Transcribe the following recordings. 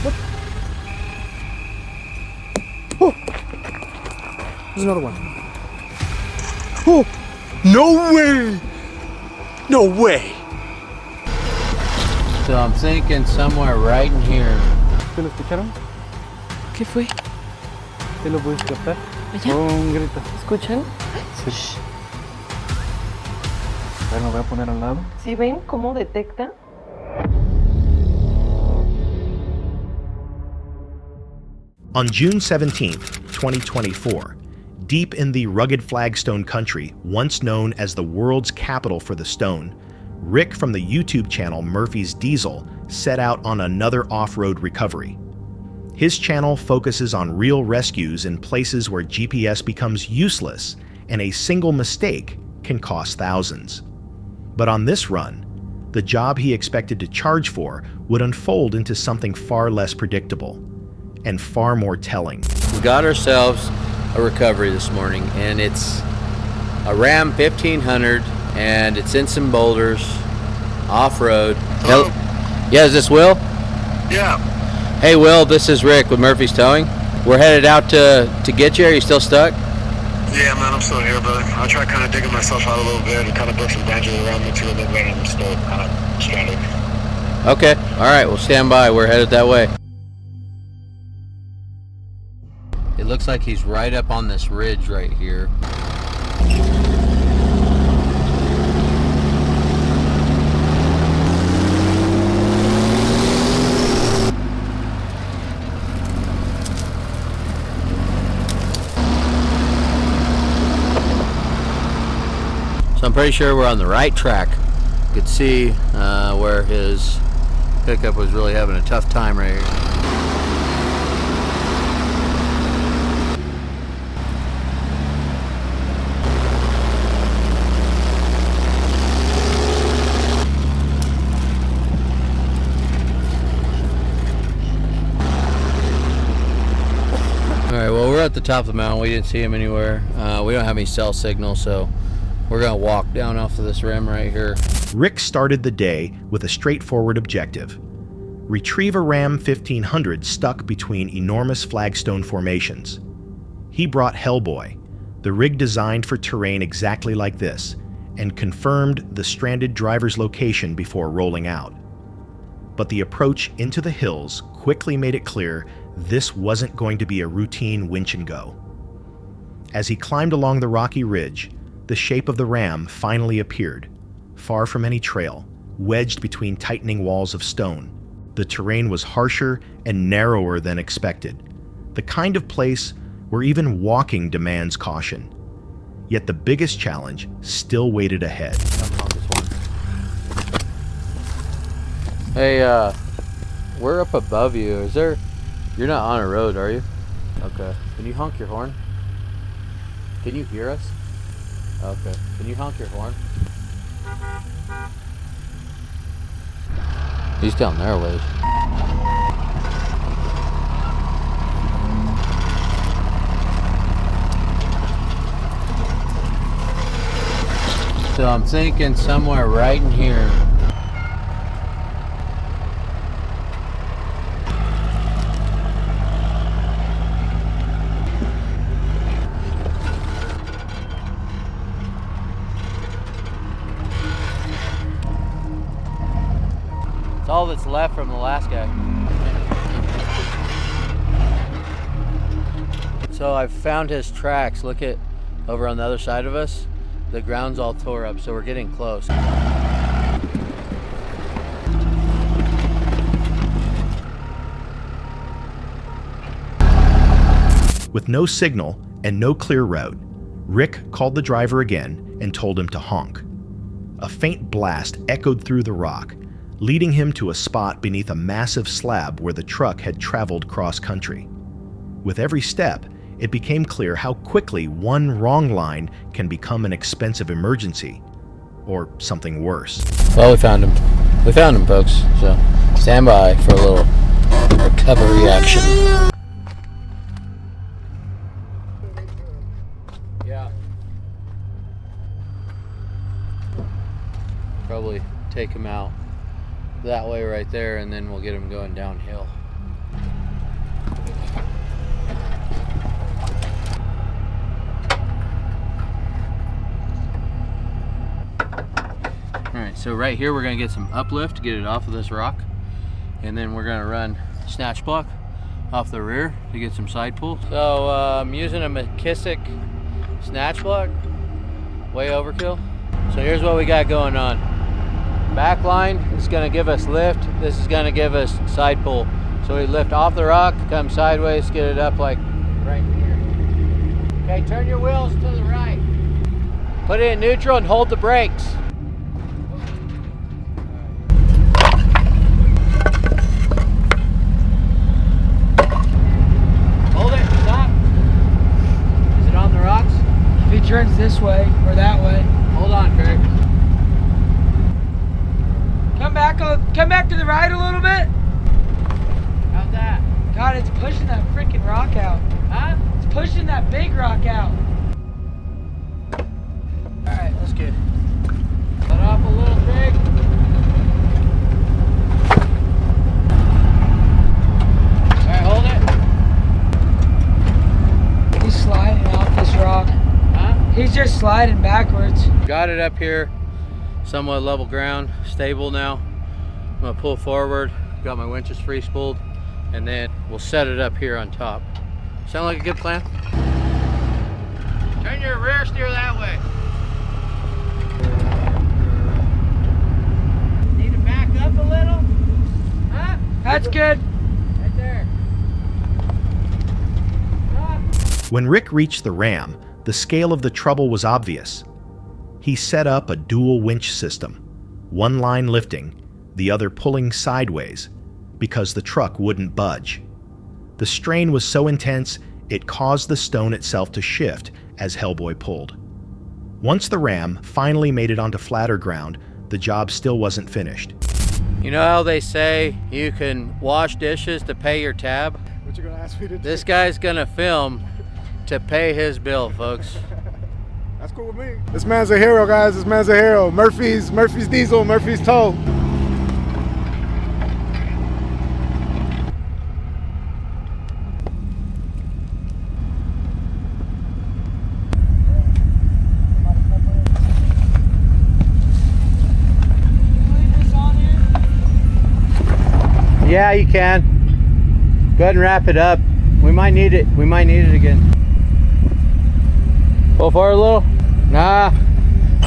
What? Oh! There's another one. Oh! No way! No way! So I'm thinking somewhere right in here. ¿Te lo escucharon? ¿Qué fue? ¿Te lo puedes captar? Allá. Oh, un grito. ¿Escuchan? Sí. A ver, me voy a poner al lado. ¿Sí ven cómo detecta? On June 17th, 2024, deep in the rugged flagstone country, once known as the world's capital for the stone, Rick from the YouTube channel Murphy's Diesel set out on another off-road recovery. His channel focuses on real rescues in places where GPS becomes useless and a single mistake can cost thousands. But on this run, the job he expected to charge for would unfold into something far less predictable and far more telling. We got ourselves a recovery this morning, and it's a Ram 1500, and it's in some boulders, off-road. Hello? Yeah, is this Will? Yeah. Hey Will, this is Rick with Murphy's Towing. We're headed out to get you. Are you still stuck? Yeah, man, I'm still here, brother. I tried kind of digging myself out a little bit and kind of broke some branches around me too a little bit, and I'm still kind of stranded. Okay, all right, we'll stand by. We're headed that way. It looks like he's right up on this ridge right here. So I'm pretty sure we're on the right track. You could see where his pickup was really having a tough time right here. Alright, well, we're at the top of the mountain. We didn't see him anywhere. We don't have any cell signal, so we're going to walk down off of this rim right here. Rick started the day with a straightforward objective: retrieve a Ram 1500 stuck between enormous flagstone formations. He brought Hellboy, the rig designed for terrain exactly like this, and confirmed the stranded driver's location before rolling out. But the approach into the hills quickly made it clear this wasn't going to be a routine winch and go. As he climbed along the rocky ridge, the shape of the Ram finally appeared, far from any trail, wedged between tightening walls of stone. The terrain was harsher and narrower than expected, the kind of place where even walking demands caution. Yet the biggest challenge still waited ahead. Hey, we're up above you. You're not on a road, are you? Okay. Can you honk your horn? Can you hear us? Okay. Can you honk your horn? He's down there a ways. So I'm thinking somewhere right in here. It's all that's left from the last guy. So I've found his tracks. Look at over on the other side of us. The ground's all tore up, so we're getting close. With no signal and no clear route, Rick called the driver again and told him to honk. A faint blast echoed through the rock, leading him to a spot beneath a massive slab where the truck had traveled cross-country. With every step, it became clear how quickly one wrong line can become an expensive emergency, or something worse. Well, we found him. We found him, folks. So stand by for a little recovery action. Yeah. Probably take him out that way right there, and then we'll get him going downhill. So right here we're gonna get some uplift to get it off of this rock, and then we're gonna run snatch block off the rear to get some side pull. So I'm using a McKissick snatch block, way overkill. So here's what we got going on. Back line is gonna give us lift. This is gonna give us side pull. So we lift off the rock, come sideways, get it up like right here. Okay, turn your wheels to the right. Put it in neutral and hold the brakes. Hold it, stop. Is it on the rocks? If he turns this way or that way. Hold on, Kurt. Come back to the right a little bit. How's that? God, it's pushing that freaking rock out. Huh? It's pushing that big rock out. All right, that's good. Let off a little jig. All right, hold it. He's sliding off this rock. Huh? He's just sliding backwards. Got it up here, somewhat level ground, stable now. I'm gonna pull forward, got my winches free spooled, and then we'll set it up here on top. Sound like a good plan? Turn your rear steer that way. Need to back up a little? Huh? That's good. Right there. Stop. When Rick reached the ram, the scale of the trouble was obvious. He set up a dual winch system, one line lifting, the other pulling sideways, because the truck wouldn't budge. The strain was so intense, it caused the stone itself to shift as Hellboy pulled. Once the ram finally made it onto flatter ground, the job still wasn't finished. You know how they say you can wash dishes to pay your tab? What you gonna ask me to do? This guy's gonna film to pay his bill, folks. That's cool with me. This man's a hero, guys. This man's a hero. Murphy's diesel, Murphy's tow. Yeah, you can. Go ahead and wrap it up. We might need it. We might need it again. Pull forward a little? Nah.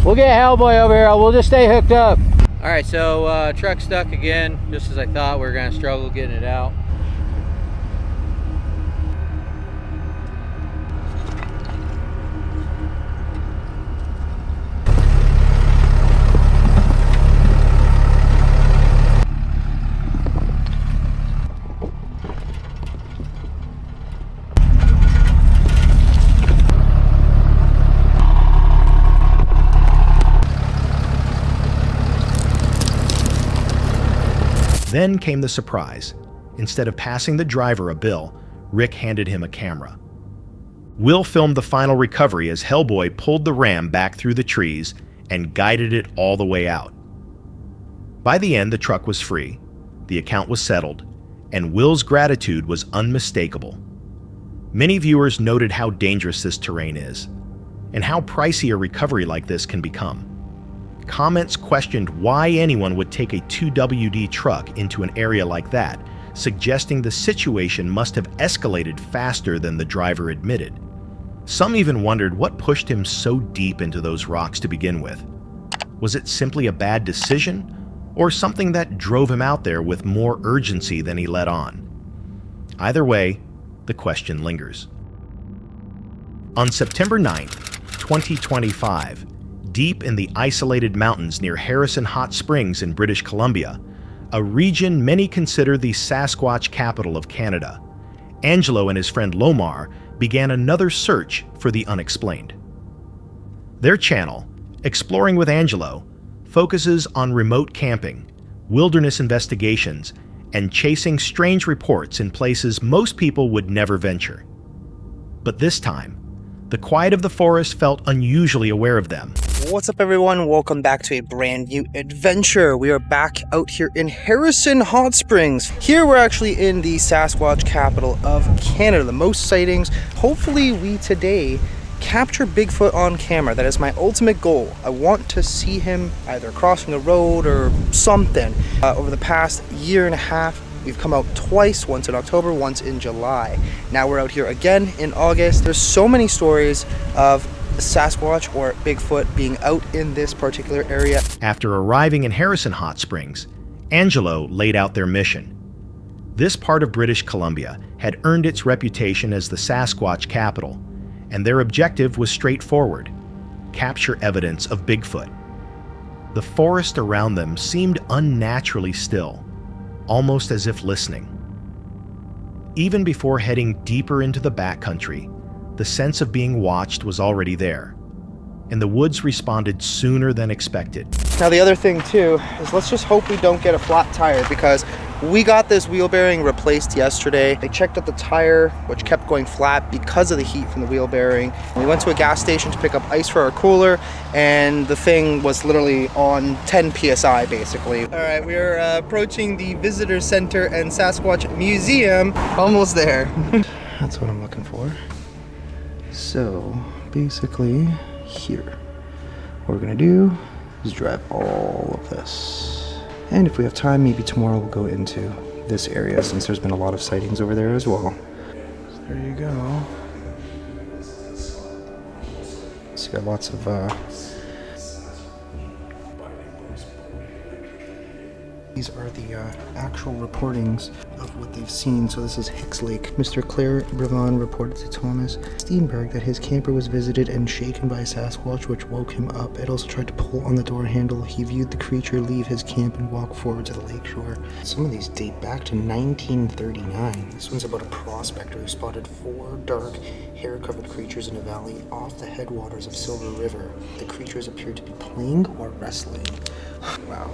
We'll get Hellboy over here. We'll just stay hooked up. All right, so truck stuck again. Just as I thought, we were gonna struggle getting it out. Then came the surprise. Instead of passing the driver a bill, Rick handed him a camera. Will filmed the final recovery as Hellboy pulled the ram back through the trees and guided it all the way out. By the end, the truck was free, the account was settled, and Will's gratitude was unmistakable. Many viewers noted how dangerous this terrain is, and how pricey a recovery like this can become. Comments questioned why anyone would take a 2WD truck into an area like that, suggesting the situation must have escalated faster than the driver admitted. Some even wondered what pushed him so deep into those rocks to begin with. Was it simply a bad decision, or something that drove him out there with more urgency than he let on? Either way, the question lingers. On September 9th, 2025, deep in the isolated mountains near Harrison Hot Springs in British Columbia, a region many consider the Sasquatch capital of Canada, Angelo and his friend Lomar began another search for the unexplained. Their channel, Exploring with Angelo, focuses on remote camping, wilderness investigations, and chasing strange reports in places most people would never venture. But this time, the quiet of the forest felt unusually aware of them. What's up, everyone? Welcome back to a brand new adventure. We are back out here in Harrison Hot Springs. Here we're actually in the Sasquatch capital of Canada. The most sightings. Hopefully we today capture Bigfoot on camera. That is my ultimate goal. I want to see him either crossing a road or something. Over the past year and a half, we've come out twice, once in October, once in July. Now we're out here again in August. There's so many stories of Sasquatch or Bigfoot being out in this particular area. After arriving in Harrison Hot Springs, Angelo laid out their mission. This part of British Columbia had earned its reputation as the Sasquatch capital, and their objective was straightforward: capture evidence of Bigfoot. The forest around them seemed unnaturally still, almost as if listening. Even before heading deeper into the backcountry, the sense of being watched was already there, and the woods responded sooner than expected. Now the other thing too is, let's just hope we don't get a flat tire, because we got this wheel bearing replaced yesterday. They checked out the tire, which kept going flat because of the heat from the wheel bearing. We went to a gas station to pick up ice for our cooler, and the thing was literally on 10 PSI basically. All right, we're approaching the Visitor Center and Sasquatch Museum. Almost there. That's what I'm looking for. So basically here, what we're gonna do is drive all of this. And if we have time, maybe tomorrow we'll go into this area, since there's been a lot of sightings over there as well. So there you go. It's got lots of these are the actual reportings of what they've seen. So this is Hicks Lake. Mr. Claire Brevon reported to Thomas Steenberg that his camper was visited and shaken by a Sasquatch, which woke him up. It also tried to pull on the door handle. He viewed the creature leave his camp and walk forward to the lakeshore. Some of these date back to 1939. This one's about a prospector who spotted 4 dark, hair-covered creatures in a valley off the headwaters of Silver River. The creatures appeared to be playing or wrestling. Wow.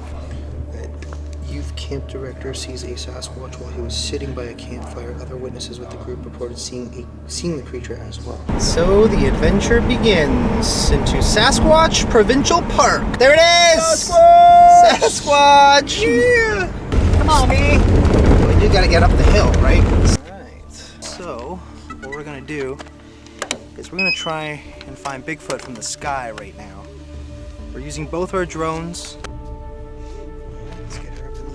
Youth camp director sees a Sasquatch while he was sitting by a campfire. Other witnesses with the group reported seeing the creature as well. So the adventure begins into Sasquatch Provincial Park. There it is! Sasquatch! Sasquatch! Yeah! Come on, me! We do gotta get up the hill, right? Alright, so what we're gonna do is we're gonna try and find Bigfoot from the sky right now. We're using both our drones.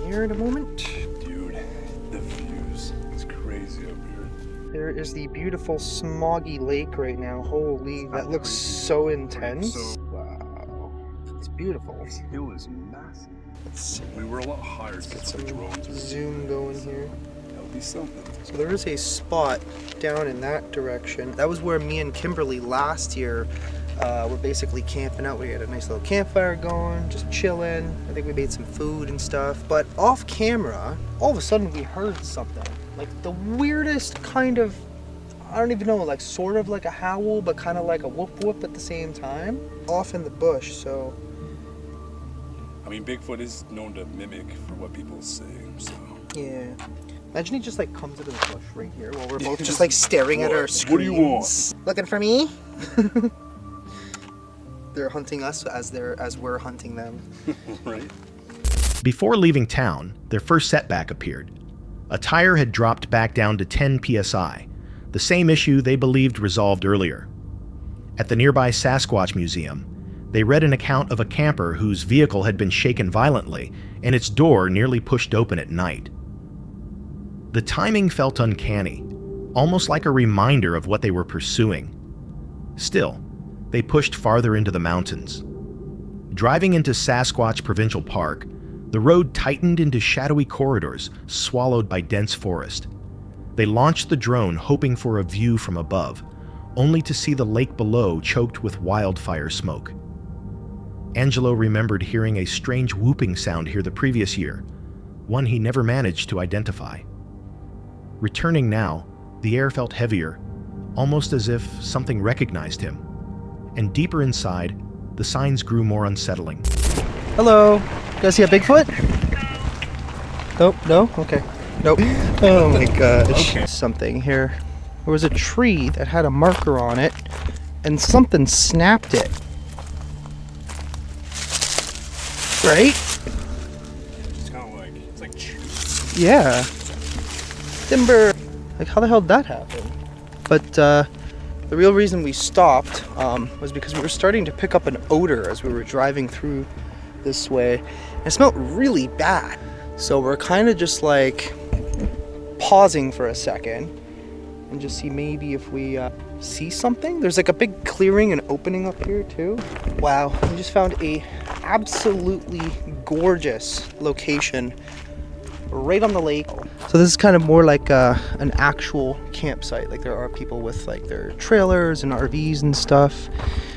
Here in a moment. Dude, the views. It's crazy up here. There is the beautiful smoggy lake right now. Holy, that looks so intense. Wow. It's beautiful. This hill is massive. Let's see. We were a lot higher to get some drones. Zoom going here. That would be something. So there is a spot down in that direction. That was where me and Kimberly last year we're basically camping out. We had a nice little campfire going, just chilling. I think we made some food and stuff. But off camera, all of a sudden we heard something. Like the weirdest kind of, I don't even know, like sort of like a howl, but kind of like a whoop whoop at the same time. Off in the bush, so. I mean, Bigfoot is known to mimic for what people say, so. Yeah. Imagine he just like comes into the bush right here while we're both just like staring at our screens. What do you want? Looking for me? They're hunting us as we're hunting them. Right. Before leaving town, their first setback appeared. A tire had dropped back down to 10 psi, the same issue they believed resolved earlier. At the nearby Sasquatch Museum, they read an account of a camper whose vehicle had been shaken violently and its door nearly pushed open at night. The timing felt uncanny, almost like a reminder of what they were pursuing. Still, they pushed farther into the mountains. Driving into Sasquatch Provincial Park, the road tightened into shadowy corridors swallowed by dense forest. They launched the drone hoping for a view from above, only to see the lake below choked with wildfire smoke. Angelo remembered hearing a strange whooping sound here the previous year, one he never managed to identify. Returning now, the air felt heavier, almost as if something recognized him. And deeper inside, the signs grew more unsettling. Hello. You guys see a Bigfoot? Nope. No? Okay. Nope. Oh my gosh. Okay. Something here. There was a tree that had a marker on it, and something snapped it. Right? It's kind of like, it's like chew. Yeah. Timber. Like, how the hell did that happen? But The real reason we stopped was because we were starting to pick up an odor as we were driving through this way. It smelled really bad. So we're kind of just like pausing for a second and just see maybe if we see something. There's like a big clearing and opening up here too. Wow, we just found a absolutely gorgeous location right on the lake. So this is kind of more like an actual campsite. Like there are people with like their trailers and RVs and stuff.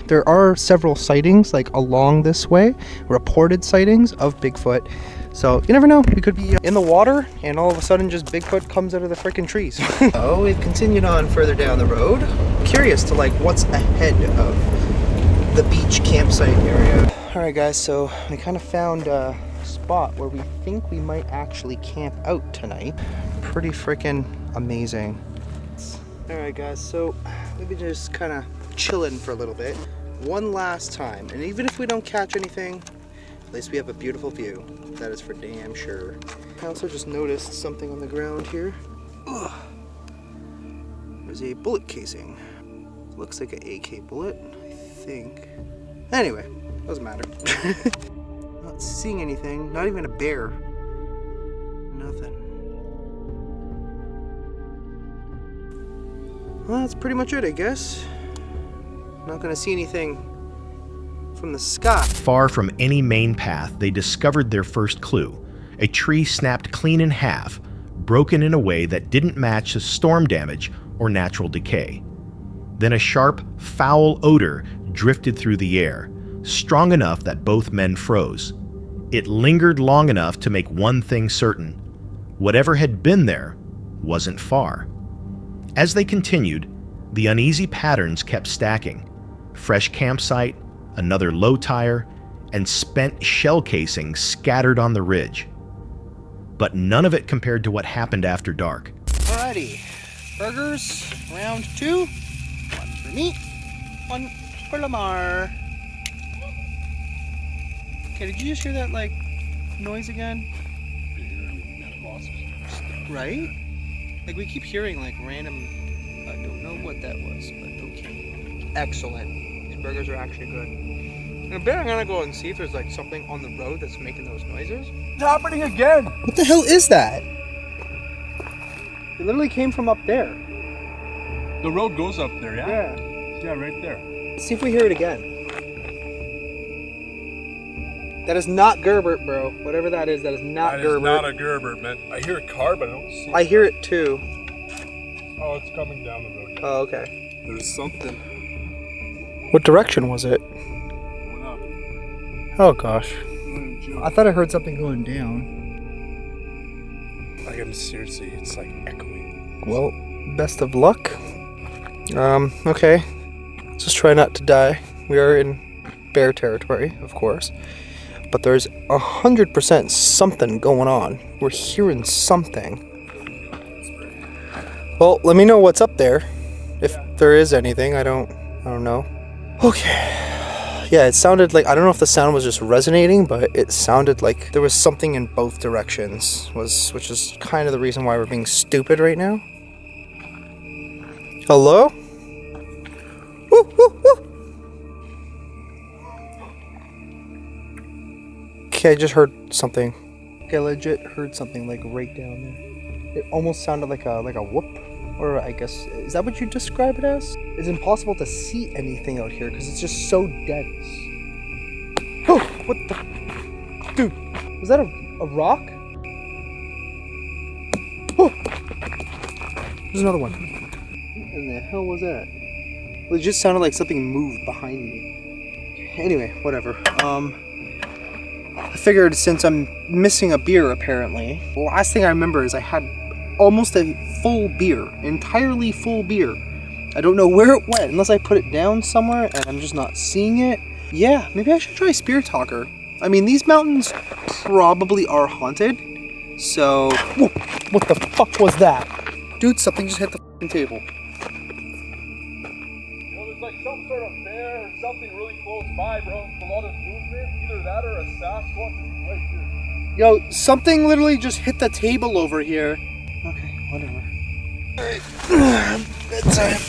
There are several sightings like along this way, reported sightings of Bigfoot. So you never know, we could be in the water and all of a sudden just Bigfoot comes out of the freaking trees. Oh, we've continued on further down the road. Curious to like what's ahead of the beach campsite area. All right guys, so we kind of found a spot where we think we might actually camp out tonight. Pretty freaking amazing. All right guys, so maybe just kind of chilling for a little bit. One last time, and even if we don't catch anything, at least we have a beautiful view. That is for damn sure. I also just noticed something on the ground here. Ugh. There's a bullet casing. Looks like an AK bullet, I think. Anyway, doesn't matter. Not seeing anything, not even a bear. Nothing. Well, that's pretty much it, I guess. Not gonna see anything from the sky. Far from any main path, they discovered their first clue. A tree snapped clean in half, broken in a way that didn't match the storm damage or natural decay. Then a sharp, foul odor drifted through the air, strong enough that both men froze. It lingered long enough to make one thing certain. Whatever had been there wasn't far. As they continued, the uneasy patterns kept stacking. Fresh campsite, another low tire, and spent shell casing scattered on the ridge. But none of it compared to what happened after dark. Alrighty, burgers, round 2. One for me, one for Lamar. Okay, did you just hear that, like, noise again? Right? Like, we keep hearing, like, random... I don't know what that was, but okay. Excellent. These burgers are actually good. In a bit, I'm gonna go and see if there's, like, something on the road that's making those noises. It's happening again. What the hell is that? It literally came from up there. The road goes up there, yeah? Yeah, right there. Let's see if we hear it again. That is not Gerbert, bro. Whatever that is not Gerbert. That is not a Gerber, man. I hear a car, but I don't see it. I hear it too. Oh, it's coming down the road. Oh, okay. There's something. What direction was it? Going up. Oh gosh. I thought I heard something going down. Like, I'm seriously, it's like echoing. Well, best of luck. Okay. Let's just try not to die. We are in bear territory, of course. But there's 100% something going on. We're hearing something. Well, let me know what's up there. If there is anything, I don't know. Okay. Yeah, it sounded like, I don't know if the sound was just resonating, but it sounded like there was something in both directions, which is kind of the reason why we're being stupid right now. Hello? Woo, woo, woo. Okay, I just heard something. Okay, I legit heard something like right down there. It almost sounded like a whoop. Or I guess, is that what you describe it as? It's impossible to see anything out here because it's just so dense. Oh, what the? Dude, was that a rock? Oh, there's another one. What in the hell was that? Well, it just sounded like something moved behind me. Anyway, whatever. I figured since I'm missing a beer apparently, the last thing I remember is I had almost a full beer, entirely full beer. I don't know where it went, unless I put it down somewhere and I'm just not seeing it. Yeah, maybe I should try Spear Talker. I mean, these mountains probably are haunted, so... Whoa, what the fuck was that? Dude, something just hit the fucking table. There's like some sort of bear or something really close by, bro. A lot of movement, either that or a Sasquatch right here. Yo, something literally just hit the table over here. Okay, whatever. Alright, bedtime.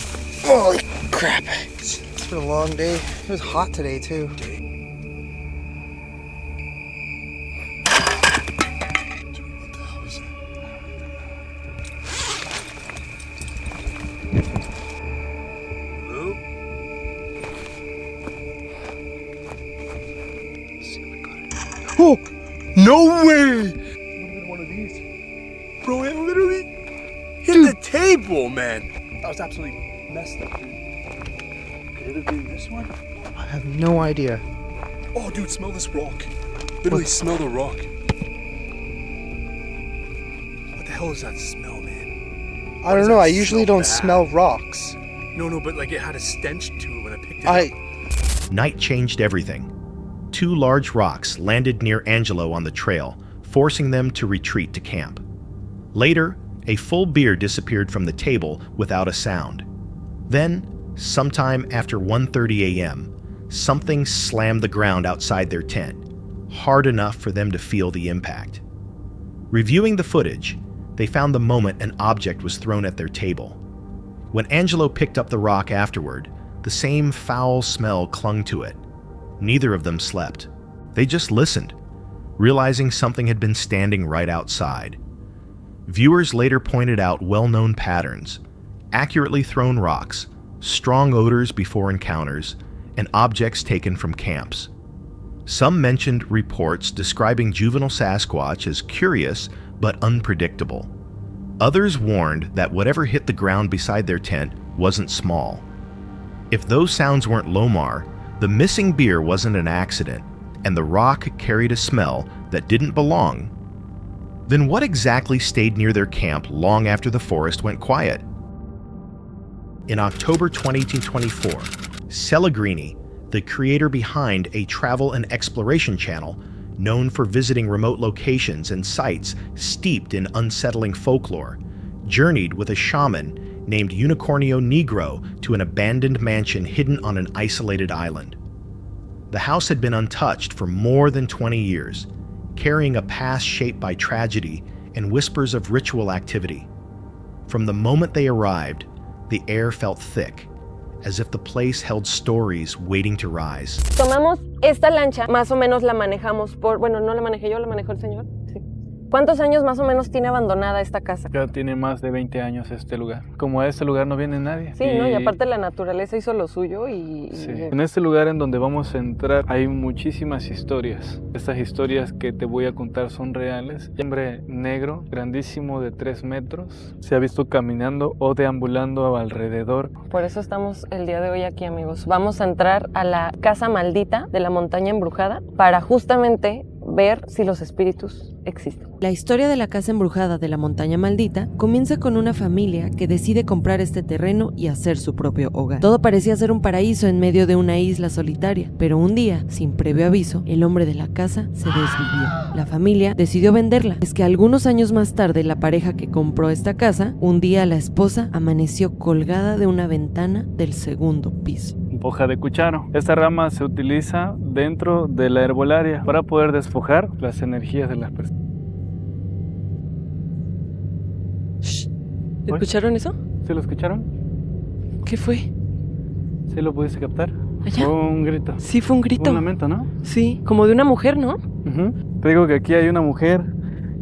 Holy crap. It's been a long day. It was hot today, too. Oh, no way! Would have been one of these. Bro, it literally hit the table, man. That was absolutely messed up, dude. Could it have been this one? I have no idea. Oh, dude, smell this rock. Literally smell the rock. What the hell is that smell, man? I don't know. I usually don't smell rocks. No, but like it had a stench to it when I picked it up. Night changed everything. 2 large rocks landed near Angelo on the trail, forcing them to retreat to camp. Later, a full beer disappeared from the table without a sound. Then, sometime after 1:30 a.m., something slammed the ground outside their tent, hard enough for them to feel the impact. Reviewing the footage, they found the moment an object was thrown at their table. When Angelo picked up the rock afterward, the same foul smell clung to it. Neither of them slept. They just listened, realizing something had been standing right outside. Viewers later pointed out well-known patterns: accurately thrown rocks, strong odors before encounters, and objects taken from camps. Some mentioned reports describing juvenile Sasquatch as curious but unpredictable. Others warned that whatever hit the ground beside their tent wasn't small. If those sounds weren't Lomar, the missing beer wasn't an accident, and the rock carried a smell that didn't belong. Then what exactly stayed near their camp long after the forest went quiet? In October 2024, Cellegrini, the creator behind a travel and exploration channel known for visiting remote locations and sites steeped in unsettling folklore, journeyed with a shaman named Unicornio Negro to an abandoned mansion hidden on an isolated island. The house had been untouched for more than 20 years, carrying a past shaped by tragedy and whispers of ritual activity. From the moment they arrived, the air felt thick, as if the place held stories waiting to rise. Tomamos esta lancha, más o menos la manejamos bueno, no la manejé yo, la manejó el señor. Sí. ¿Cuántos años más o menos tiene abandonada esta casa? Ya tiene más de 20 años este lugar. Como a este lugar no viene nadie. Sí, ¿no? Y aparte la naturaleza hizo lo suyo Sí. En este lugar en donde vamos a entrar hay muchísimas historias. Estas historias que te voy a contar son reales. Un hombre negro, grandísimo de 3 metros, se ha visto caminando o deambulando alrededor. Por eso estamos el día de hoy aquí, amigos. Vamos a entrar a la casa maldita de la montaña embrujada para justamente ver si los espíritus existen. La historia de la casa embrujada de la montaña maldita comienza con una familia que decide comprar este terreno y hacer su propio hogar. Todo parecía ser un paraíso en medio de una isla solitaria, pero un día, sin previo aviso, el hombre de la casa se desvivió. La familia decidió venderla. Es que algunos años más tarde, la pareja que compró esta casa, un día la esposa amaneció colgada de una ventana del 2º piso. Hoja de cucharo. Esta rama se utiliza dentro de la herbolaria para poder despojar las energías de las personas. ¿Escucharon eso? ¿Sí lo escucharon? ¿Qué fue? ¿Sí lo pudiste captar? ¿Allá? Fue un grito. Sí, fue un grito. Un lamento, ¿no? Sí, como de una mujer, ¿no? Te digo que aquí hay una mujer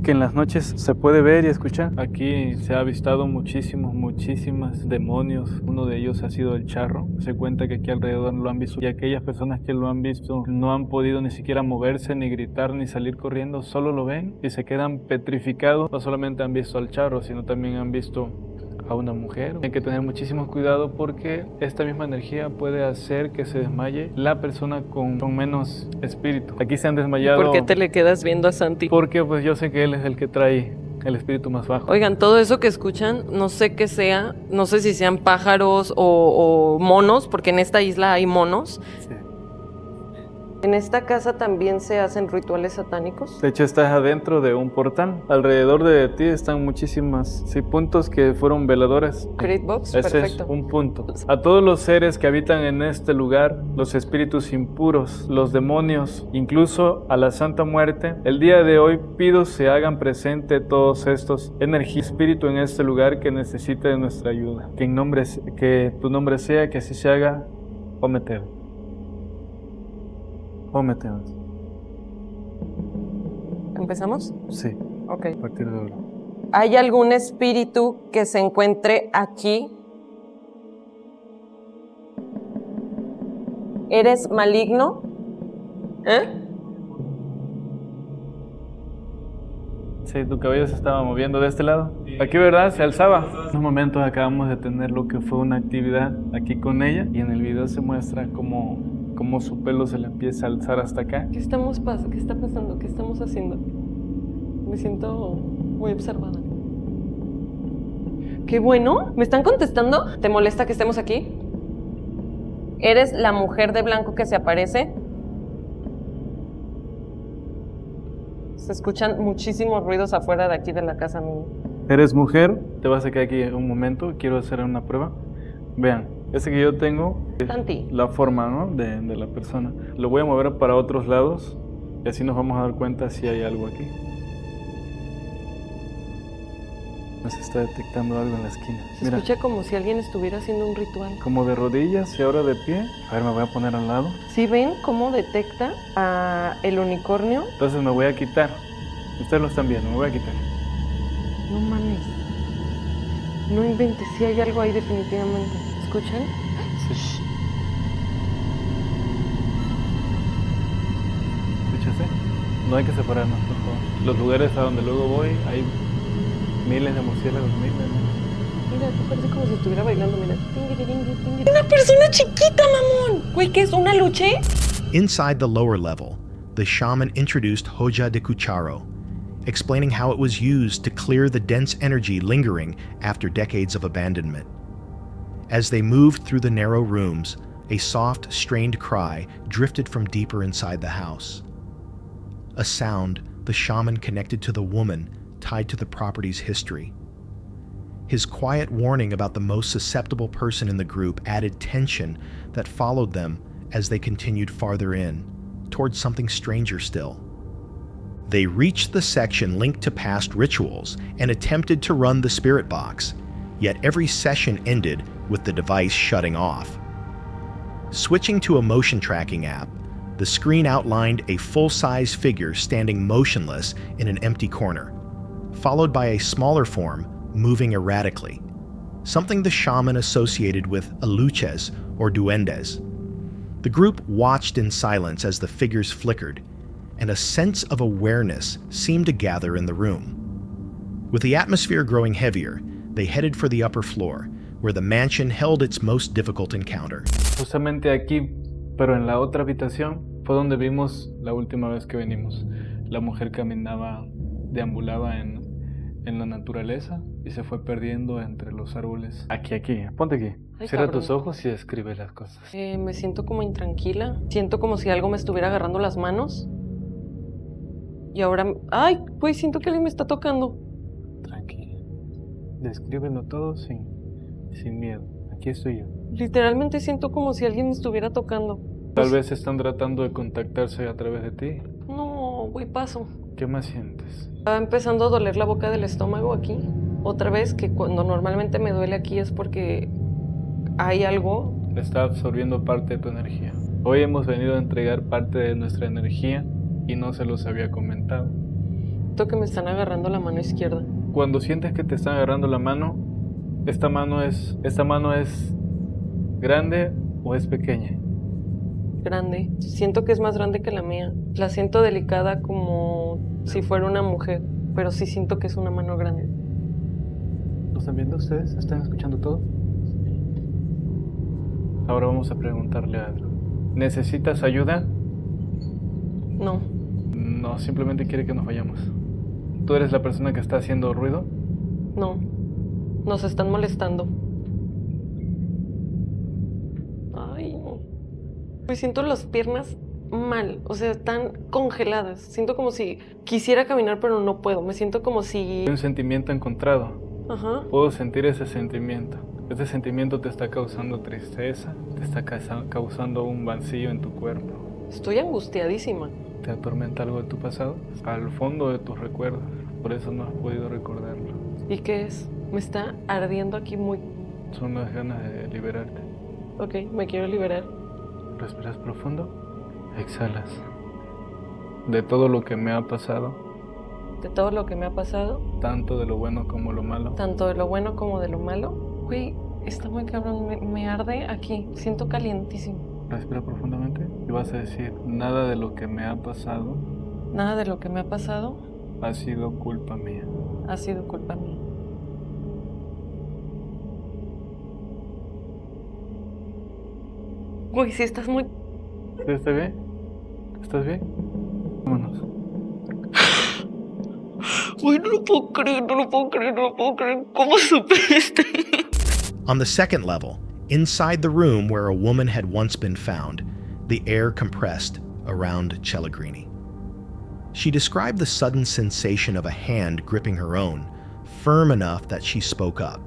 que en las noches se puede ver y escuchar. Aquí se ha avistado muchísimas demonios. Uno de ellos ha sido el charro. Se cuenta que aquí alrededor lo han visto y aquellas personas que lo han visto no han podido ni siquiera moverse, ni gritar, ni salir corriendo. Solo lo ven y se quedan petrificados. No solamente han visto al charro, sino también han visto a una mujer. Hay que tener muchísimo cuidado porque esta misma energía puede hacer que se desmaye la persona con menos espíritu. Aquí se han desmayado. ¿Por qué te le quedas viendo a Santi? Porque pues yo sé que él es el que trae el espíritu más bajo. Oigan, todo eso que escuchan, no sé qué sea, no sé si sean pájaros o monos, porque en esta isla hay monos. Sí. ¿En esta casa también se hacen rituales satánicos? De hecho, estás adentro de un portal. Alrededor de ti están muchísimas puntos que fueron veladores. Great Box, Ese perfecto. es un punto. A todos los seres que habitan en este lugar, los espíritus impuros, los demonios, incluso a la Santa Muerte, el día de hoy pido se hagan presente todos estos energías, espíritu en este lugar que necesite de nuestra ayuda. Que tu nombre sea, que así se haga. Ómete. ¿Empezamos? Sí, Ok. a partir de ahora. ¿Hay algún espíritu que se encuentre aquí? ¿Eres maligno? Sí, tu cabello se estaba moviendo de este lado. Aquí, ¿verdad? Se alzaba. En un momento acabamos de tener lo que fue una actividad aquí con ella y en el video se muestra cómo su pelo se le empieza a alzar hasta acá. ¿Qué está pasando? ¿Qué estamos haciendo? Me siento muy observada. ¡Qué bueno! ¿Me están contestando? ¿Te molesta que estemos aquí? ¿Eres la mujer de blanco que se aparece? Se escuchan muchísimos ruidos afuera de aquí de la casa mía. ¿Eres mujer? Te vas a quedar aquí un momento. Quiero hacer una prueba. Vean, ese que yo tengo es Tanti. la forma, ¿no? de la persona. Lo voy a mover para otros lados y así nos vamos a dar cuenta si hay algo aquí. Nos está detectando algo en la esquina. Se Mira, escucha como si alguien estuviera haciendo un ritual. como de rodillas y ahora de pie. A ver, me voy a poner al lado. ¿Sí ven cómo detecta a el unicornio? Entonces me voy a quitar. Ustedes lo están viendo, me voy a quitar. No mames. No inventes, sí hay algo ahí definitivamente. ¿Escuchan? Sí. ¿Escuchaste? No hay que separarnos, por favor. Los lugares a donde luego voy, hay miles de murciélagos, miles. Mira, tú parece como si estuviera bailando, mira. ¡Una persona chiquita, mamón! Güey, ¿qué es? ¿Una luche? Inside the lower level, the shaman introduced Hoja de Cucharo, explaining how it was used to clear the dense energy lingering after decades of abandonment. As they moved through the narrow rooms, a soft, strained cry drifted from deeper inside the house. A sound the shaman connected to the woman tied to the property's history. His quiet warning about the most susceptible person in the group added tension that followed them as they continued farther in, towards something stranger still. They reached the section linked to past rituals and attempted to run the spirit box, yet every session ended with the device shutting off. Switching to a motion tracking app, the screen outlined a full-size figure standing motionless in an empty corner, followed by a smaller form moving erratically, something the shaman associated with aluches or duendes. The group watched in silence as the figures flickered, and a sense of awareness seemed to gather in the room. With the atmosphere growing heavier, they headed for the upper floor, where the mansion held its most difficult encounter. Justamente aquí, pero en la otra habitación, fue donde vimos la última vez que venimos. La mujer caminaba, deambulaba en la naturaleza y se fue perdiendo entre los árboles. Aquí, ponte aquí. Ay, Cierra cabrón. tus ojos y describe las cosas. Me siento como intranquila. Siento como si algo me estuviera agarrando las manos. Y ahora... ¡Ay! Pues siento que alguien me está tocando. Tranquila. Descríbelo todo sin miedo. Aquí estoy yo. Literalmente siento como si alguien me estuviera tocando. Tal vez están tratando de contactarse a través de ti. No, güey, paso. ¿Qué más sientes? Está empezando a doler la boca del estómago aquí. Otra vez, que cuando normalmente me duele aquí es porque hay algo. Está absorbiendo parte de tu energía. Hoy hemos venido a entregar parte de nuestra energía y no se los había comentado. Siento que me están agarrando la mano izquierda. Cuando sientes que te están agarrando la mano, ¿esta mano es grande o es pequeña? Grande. Siento que es más grande que la mía. La siento delicada como si fuera una mujer, pero sí siento que es una mano grande. ¿Lo están viendo ustedes? ¿Están escuchando todo? Ahora vamos a preguntarle algo. ¿Necesitas ayuda? No. No, simplemente quiere que nos vayamos. ¿Tú eres la persona que está haciendo ruido? No. Nos están molestando. Ay, no. Pues siento las piernas mal, o sea, están congeladas. Siento como si quisiera caminar, pero no puedo. Me siento como si... Un sentimiento encontrado. Ajá. Puedo sentir ese sentimiento. Ese sentimiento te está causando tristeza, te está causando un vacío en tu cuerpo. Estoy angustiadísima. ¿Te atormenta algo de tu pasado? Al fondo de tus recuerdos. Por eso no has podido recordarlo. ¿Y qué es? Me está ardiendo aquí muy... Son las ganas de liberarte. Ok, me quiero liberar. Respiras profundo, exhalas. De todo lo que me ha pasado, De todo lo que me ha pasado, tanto de lo bueno como lo malo, tanto de lo bueno como de lo malo. Güey, está muy cabrón, me arde aquí. Siento calientísimo. respira profundamente y vas a decir, nada de lo que me ha pasado Nada de lo que me ha pasado ha sido culpa mía. ha sido culpa mía. Güey, si estás muy... ¿Estás bien? ¿Estás bien? Vámonos. Güey, no lo puedo creer, no lo puedo creer, no lo puedo creer. ¿Cómo supiste? On the second level, inside the room where a woman had once been found, the air compressed around Cellegrini. She described the sudden sensation of a hand gripping her own, firm enough that she spoke up.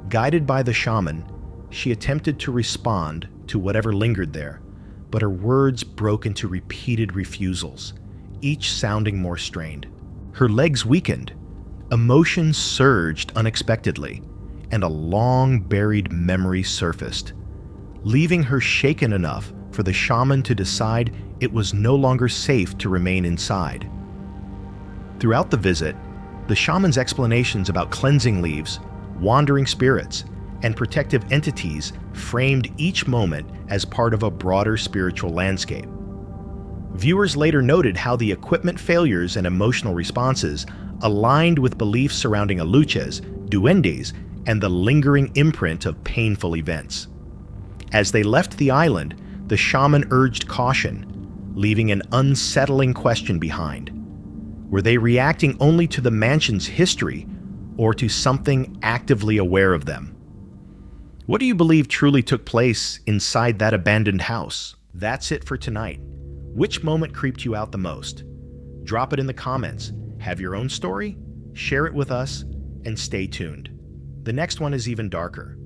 Guided by the shaman, she attempted to respond to whatever lingered there, but her words broke into repeated refusals, each sounding more strained. Her legs weakened, emotions surged unexpectedly, and a long-buried memory surfaced, leaving her shaken enough for the shaman to decide it was no longer safe to remain inside. Throughout the visit, the shaman's explanations about cleansing leaves, wandering spirits, and protective entities framed each moment as part of a broader spiritual landscape. Viewers later noted how the equipment failures and emotional responses aligned with beliefs surrounding aluches, duendes, and the lingering imprint of painful events. As they left the island, the shaman urged caution, leaving an unsettling question behind. Were they reacting only to the mansion's history, or to something actively aware of them? What do you believe truly took place inside that abandoned house? That's it for tonight. Which moment creeped you out the most? Drop it in the comments. Have your own story? Share it with us, and stay tuned. The next one is even darker.